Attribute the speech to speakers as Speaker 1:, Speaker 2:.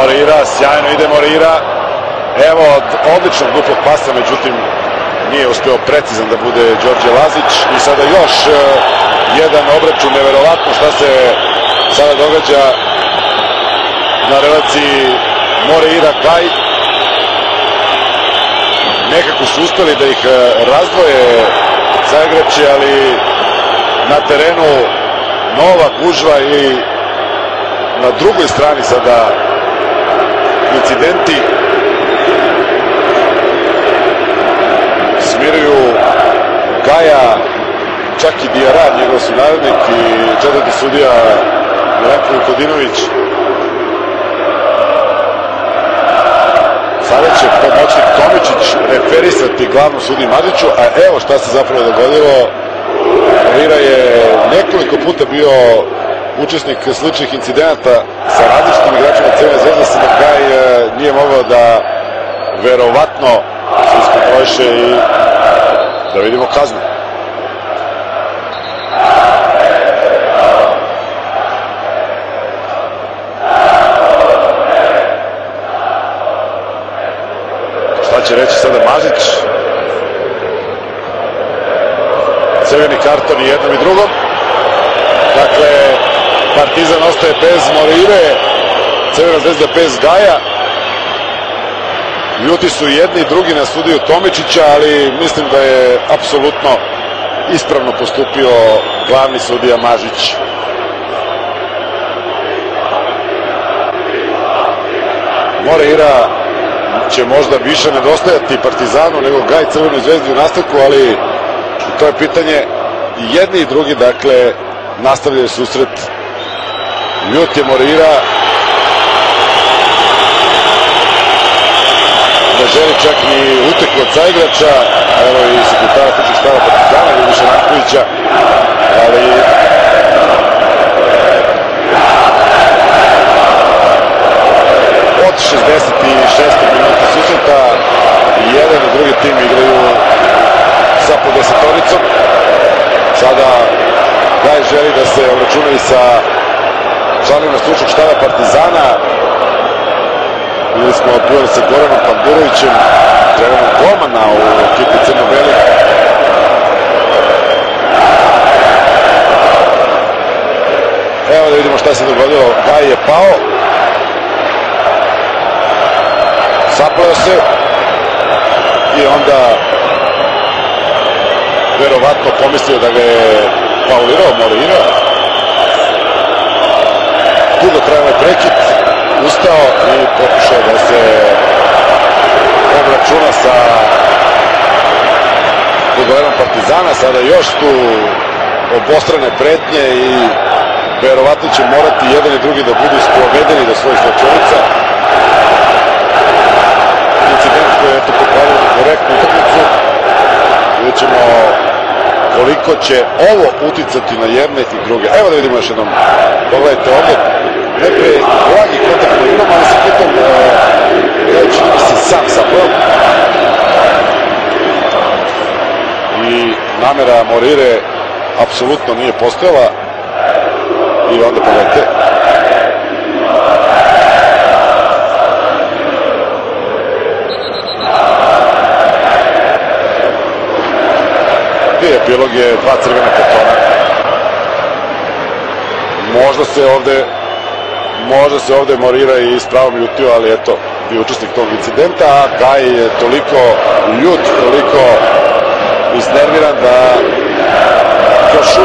Speaker 1: Moreira, sjajno ide Moreira. Evo od odličnog duplog pasa, međutim nije uspeo precizan da bude Đorđe Lazić. I sada još jedan obračun, neverovatno šta se sada događa na relaciji Moreira-Gaj. Nekako su uspeli da ih razdvoje Zagrebči, ali na terenu nova gužva i na drugoj strani sada incidenti. Smiruju Gaja, čak i Diarra, njegov sunarodnik, i četvrti sudija Milenko Vukodinović. Sada će pomoćnik Tomičić referisati glavnom sudiji Mažiću, a evo šta se zapravo dogodilo. Moreira je nekoliko puta bio učesnik sličnih incidenata sa različitim igračima Crvene zvezde, sa da Gaj nije mogao da verovatno se iskontroliše i da vidimo kaznu. Šta će reći sada Mažić? Crveni karton i jednom i drugom. Dakle, Partizan ostaje bez Moreire, Crvena zvezda bez Gaja. Ljuti su jedni i drugi na sudiju Tomičića, ali mislim da je apsolutno ispravno postupio glavni sudija Mažić. Moreira će možda više nedostajati Partizanu nego Gaj Crvenoj zvezdi u nastavku, ali to je pitanje. I jedni i drugi, dakle, nastavljaju susret. Ljut je Moreira, ne želi čak ni uteku od saigrača. Evo i sekretara stručnog štaba Partizana Ljubiša Rankovića, ali od 66. minuta susreta jedan i drugi tim igraju sa po desetoricom. Sada Gaj želi da se obračunaju sa članovima stručnog štaba Partizana. Bili smo odbili sa Goranom Pandurovićem, trenerom golmana u ekipi Crno-belih. Evo da vidimo šta se dogodilo. Gaj je pao. Sapleo se. I onda verovatno pomislio da ga je faulirao Moreira. Dugo trajao je prekid. Ustao i pokušao da se obračuna sa fudbalerom Partizana. Sada još tu obostrane pretnje i verovatno će morati jedan i drugi da budu sprovedeni do svojih slačionica. Incident koji je pokvario korektnu utakmicu. Vidjet ćemo koliko će ovo uticati na jedne i druge. Evo da vidimo još jednom. Pogledajte ovdje. Najpre blagi kontakt na imam, ali se pritom čini mi se sam zapravo. I namera Moreire apsolutno nije postojala. I onda pogledajte. I epilog je 2 crvena kartona. Možda se ovde Moreira i s pravom ljutio, ali eto, bio učesnik tog incidenta, a Gaj je toliko ljut, toliko iznerviran da još